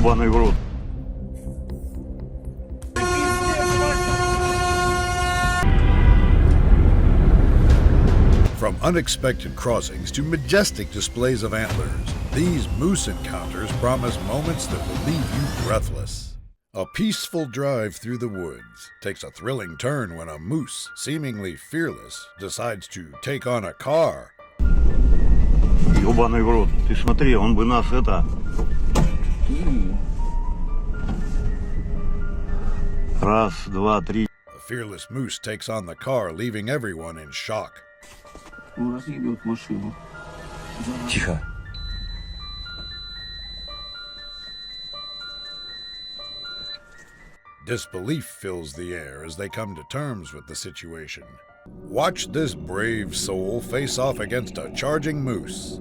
Ёбаный в рот. From unexpected crossings to majestic displays of antlers, these moose encounters promise moments that will leave you breathless. A peaceful drive through the woods takes a thrilling turn when a moose, seemingly fearless, decides to take on a car. Ёбаный в рот. Ты смотри, он бы нас это... Раз, два, три. The fearless moose takes on the car, leaving everyone in shock. Он разъебет машину. Тихо. Disbelief fills the air as they come to terms with the situation. Watch this brave soul face off against a charging moose.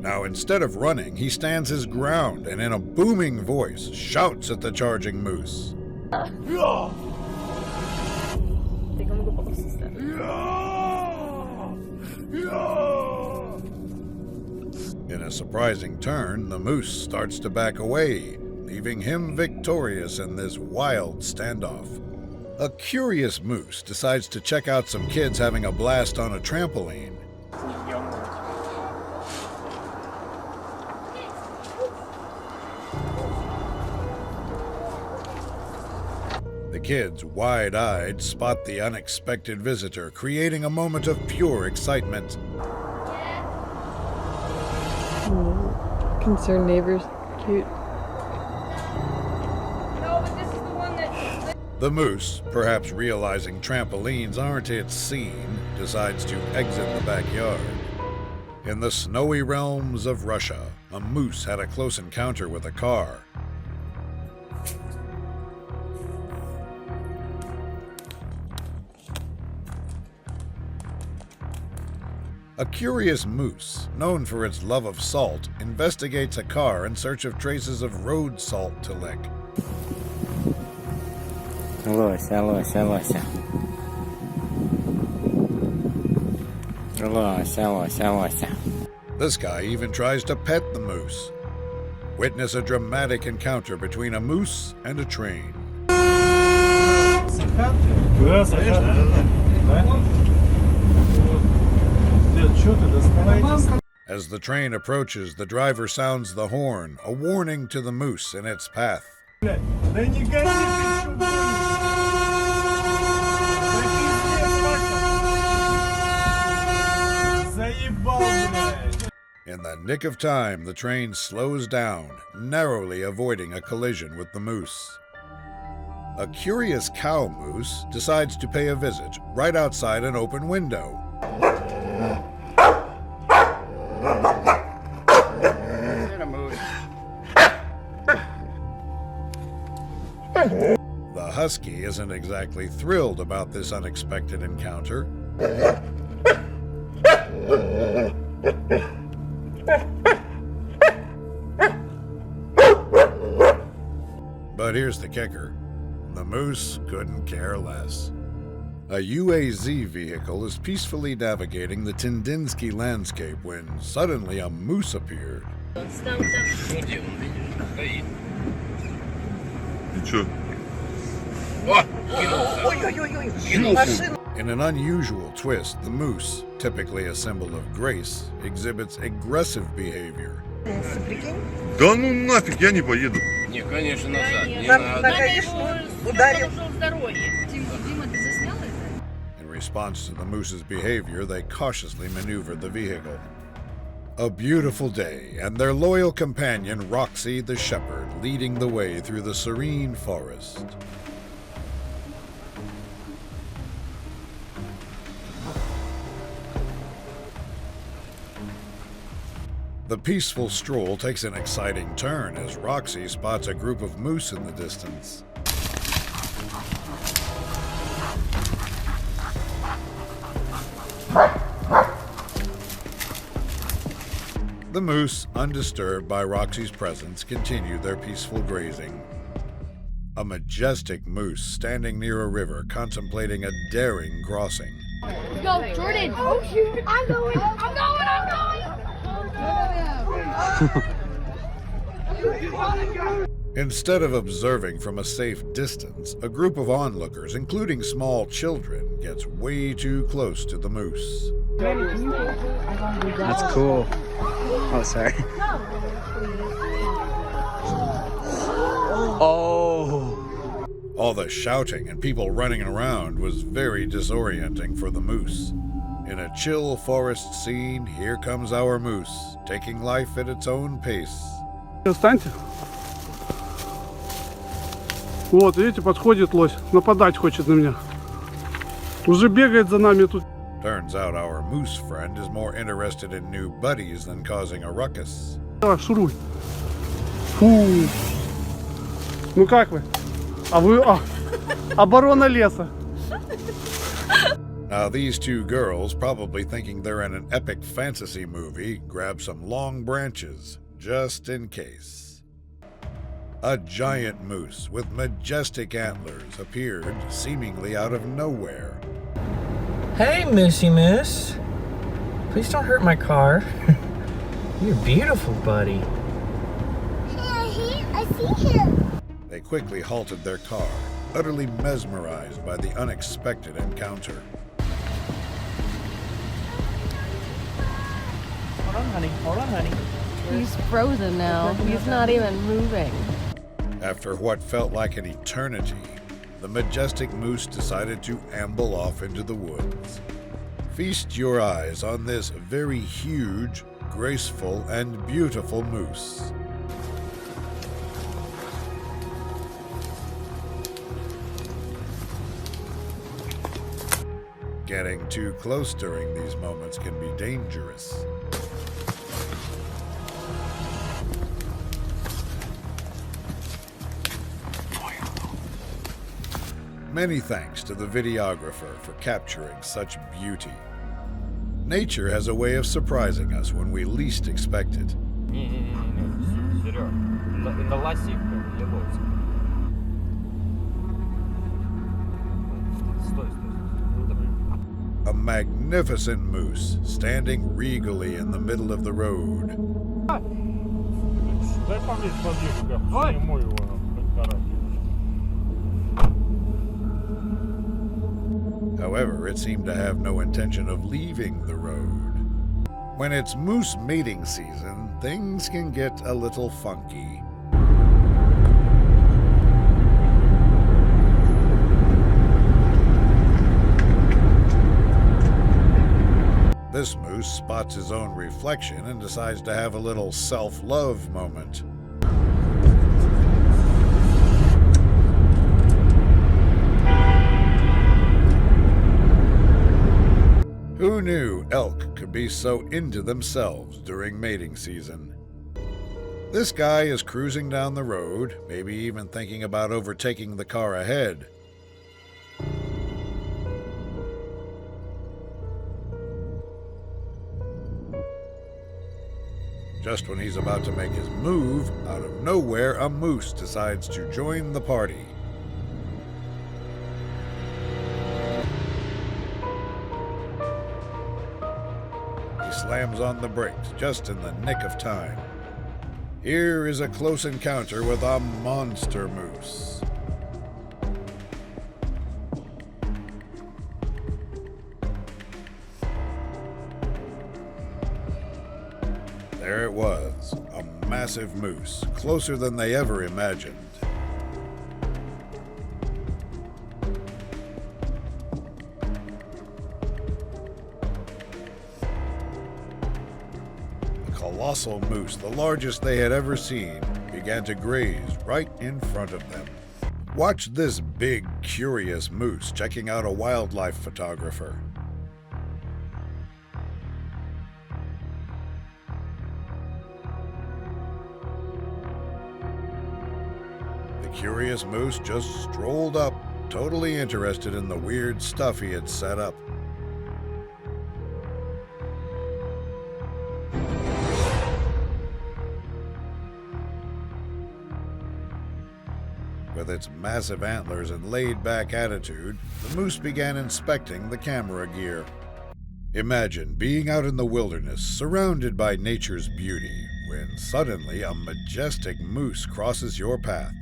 Now, instead of running, he stands his ground and in a booming voice shouts at the charging moose. In a surprising turn, the moose starts to back away, leaving him victorious in this wild standoff. A curious moose decides to check out some kids having a blast on a trampoline. The kids, wide-eyed, spot the unexpected visitor, creating a moment of pure excitement. Concerned neighbors, cute. No, but this is the one that... The moose, perhaps realizing trampolines aren't its scene, decides to exit the backyard. In the snowy realms of Russia, a moose had a close encounter with a car. A curious moose, known for its love of salt, investigates a car in search of traces of road salt to lick. Лося, лося, лося. Лося, лося, лося. This guy even tries to pet the moose. Witness a dramatic encounter between a moose and a train. As the train approaches, the driver sounds the horn, a warning to the moose in its path. In the nick of time, the train slows down, narrowly avoiding a collision with the moose. A curious cow moose decides to pay a visit right outside an open window. The husky isn't exactly thrilled about this unexpected encounter. But here's the kicker. The moose couldn't care less. A UAZ vehicle is peacefully navigating the Tendinsky landscape when suddenly a moose appeared. In an unusual twist, the moose, typically a symbol of grace, exhibits aggressive behavior. Да ну нафиг, я не поеду. Не, конечно, назад. Не надо. Ударил. In response to the moose's behavior, they cautiously maneuvered the vehicle. A beautiful day, and their loyal companion, Roxy the shepherd, leading the way through the serene forest. The peaceful stroll takes an exciting turn as Roxy spots a group of moose in the distance. The moose, undisturbed by Roxy's presence, continue their peaceful grazing. A majestic moose standing near a river contemplating a daring crossing. Go, Jordan! Oh shoot! I'm going! Instead of observing from a safe distance, a group of onlookers, including small children, gets way too close to the moose. That's cool. Oh, sorry. Oh. All the shouting and people running around was very disorienting for the moose. In a chill forest scene, here comes our moose, taking life at its own pace. Встаньте. Вот, видите, подходит лось. Нападать хочет на меня. Уже бегает за нами тут. Turns out our moose friend is more interested in new buddies than causing a ruckus. Давай, шуруй. Фу. Ну как вы? А вы... оборона леса. Now these two girls, probably thinking they're in an epic fantasy movie, grab some long branches, just in case. A giant moose with majestic antlers appeared seemingly out of nowhere. Hey, Moosey Moose. Please don't hurt my car. You're beautiful, buddy. I see him. They quickly halted their car, utterly mesmerized by the unexpected encounter. Hold on, honey. Hold on, honey. He's frozen now. He's not even moving. After what felt like an eternity, the majestic moose decided to amble off into the woods. Feast your eyes on this very huge, graceful, and beautiful moose. Getting too close during these moments can be dangerous. Many thanks to the videographer for capturing such beauty. Nature has a way of surprising us when we least expect it. A magnificent moose standing regally in the middle of the road. However, it seemed to have no intention of leaving the road. When it's moose mating season, things can get a little funky. This moose spots his own reflection and decides to have a little self-love moment. Who knew elk could be so into themselves during mating season? This guy is cruising down the road, maybe even thinking about overtaking the car ahead. Just when he's about to make his move, out of nowhere, a moose decides to join the party. He slams on the brakes just in the nick of time. Here is a close encounter with a monster moose. There it was, a massive moose, closer than they ever imagined. The colossal moose, the largest they had ever seen, began to graze right in front of them. Watch this big, curious moose checking out a wildlife photographer. The curious moose just strolled up, totally interested in the weird stuff he had set up. With with its massive antlers and laid-back attitude, the moose began inspecting the camera gear. Imagine being out in the wilderness, surrounded by nature's beauty, when suddenly a majestic moose crosses your path.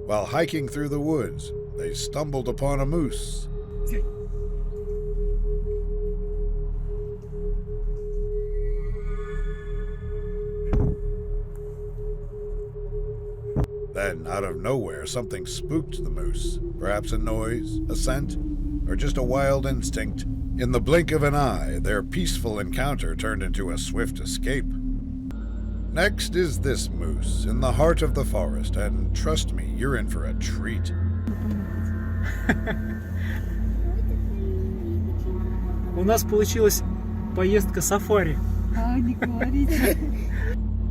While hiking through the woods, they stumbled upon a moose. Then, out of nowhere, something spooked the moose. Perhaps a noise, a scent, or just a wild instinct. In the blink of an eye, their peaceful encounter turned into a swift escape. Next is this moose, in the heart of the forest, and trust me, you're in for a treat. У нас получилась поездка сафари.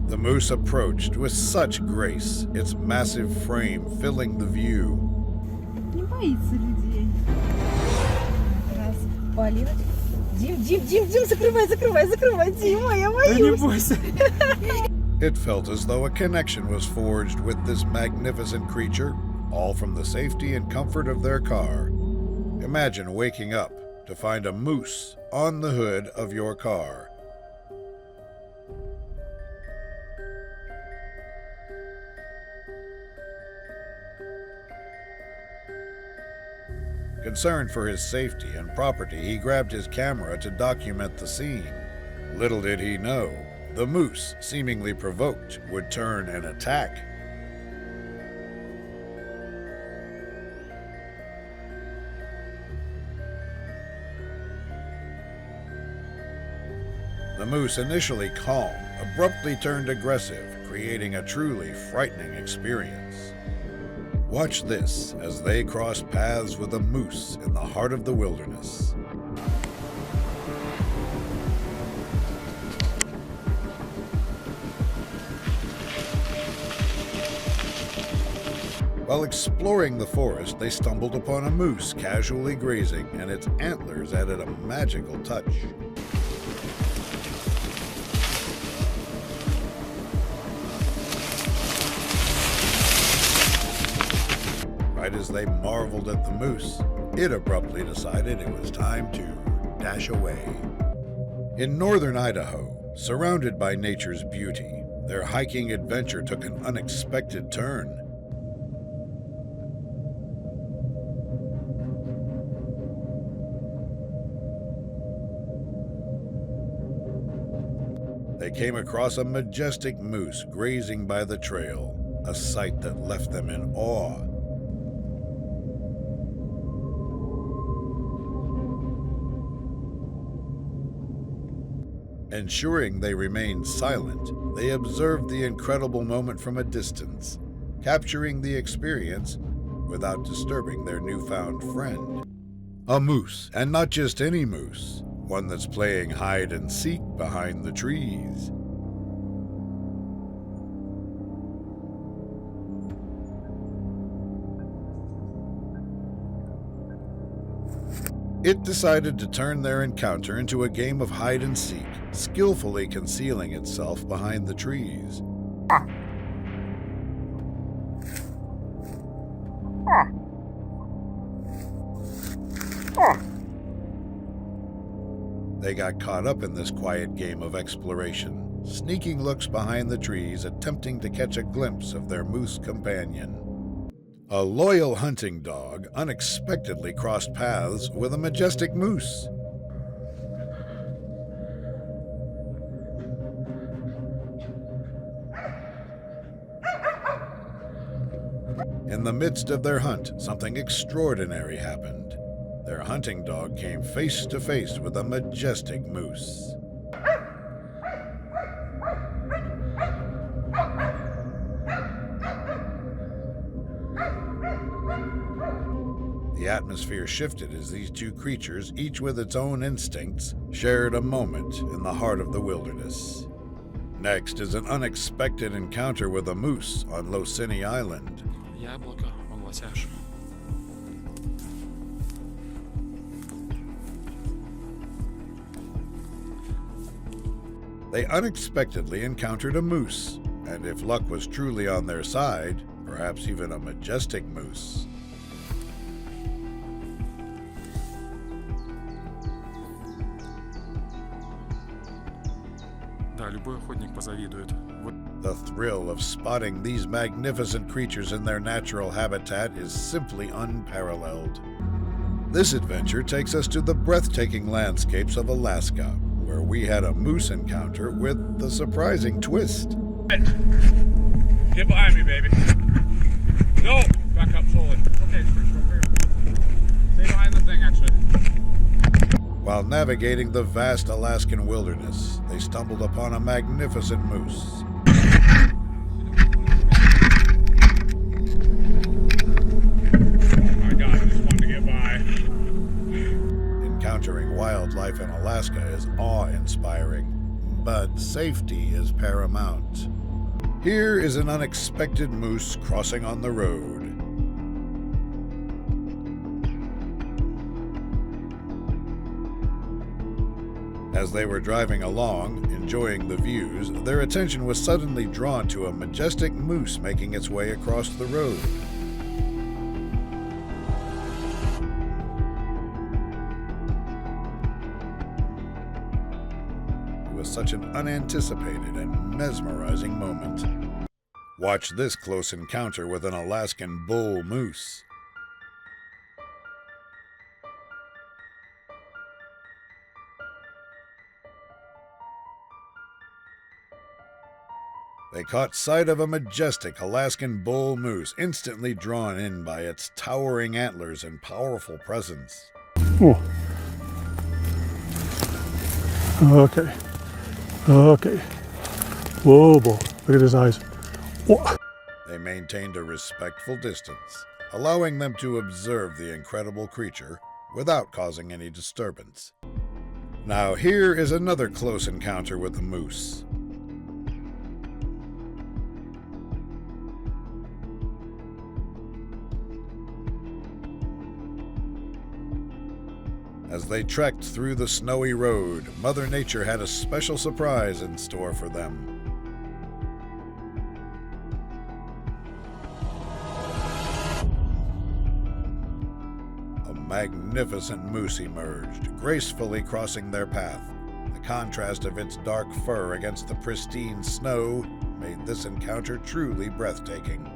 The moose approached with such grace, its massive frame filling the view. Не боится людей. Раз, Полина. Дим, закрывай, Дима, я боюсь. Да не бойся. It felt as though a connection was forged with this magnificent creature, all from the safety and comfort of their car. Imagine waking up to find a moose on the hood of your car. Concerned for his safety and property, he grabbed his camera to document the scene. Little did he know, the moose, seemingly provoked, would turn and attack. The moose, initially calm, abruptly turned aggressive, creating a truly frightening experience. Watch this as they cross paths with a moose in the heart of the wilderness. While exploring the forest, they stumbled upon a moose casually grazing, and its antlers added a magical touch. Right as they marveled at the moose, it abruptly decided it was time to dash away. In northern Idaho, surrounded by nature's beauty, their hiking adventure took an unexpected turn. They came across a majestic moose grazing by the trail, a sight that left them in awe. Ensuring they remained silent, they observed the incredible moment from a distance, capturing the experience without disturbing their newfound friend. A moose, and not just any moose, one that's playing hide and seek behind the trees. It decided to turn their encounter into a game of hide and seek, skillfully concealing itself behind the trees. They got caught up in this quiet game of exploration, sneaking looks behind the trees, attempting to catch a glimpse of their moose companion. A loyal hunting dog unexpectedly crossed paths with a majestic moose. In the midst of their hunt, something extraordinary happened. Their hunting dog came face to face with a majestic moose. The atmosphere shifted as these two creatures, each with its own instincts, shared a moment in the heart of the wilderness. Next is an unexpected encounter with a moose on Losini Island. Яблоко, он лосяш. they unexpectedly encountered a moose, and if luck was truly on their side, perhaps even a majestic moose. Да, любой охотник позавидует. The thrill of spotting these magnificent creatures in their natural habitat is simply unparalleled. This adventure takes us to the breathtaking landscapes of Alaska, where we had a moose encounter with a surprising twist. Get behind me, baby. No! Back up slowly. Okay, stay behind the thing, actually. While navigating the vast Alaskan wilderness, they stumbled upon a magnificent moose. Encountering wildlife in Alaska is awe-inspiring, but safety is paramount. Here is an unexpected moose crossing on the road. As they were driving along, enjoying the views, their attention was suddenly drawn to a majestic moose making its way across the road. It was such an unanticipated and mesmerizing moment. Watch this close encounter with an Alaskan bull moose. They caught sight of a majestic Alaskan bull moose, instantly drawn in by its towering antlers and powerful presence. Oh. Okay. Okay. Whoa, boy. Look at his eyes. Whoa. They maintained a respectful distance, allowing them to observe the incredible creature without causing any disturbance. Now here is another close encounter with the moose. As they trekked through the snowy road, Mother Nature had a special surprise in store for them. A magnificent moose emerged, gracefully crossing their path. The contrast of its dark fur against the pristine snow made this encounter truly breathtaking.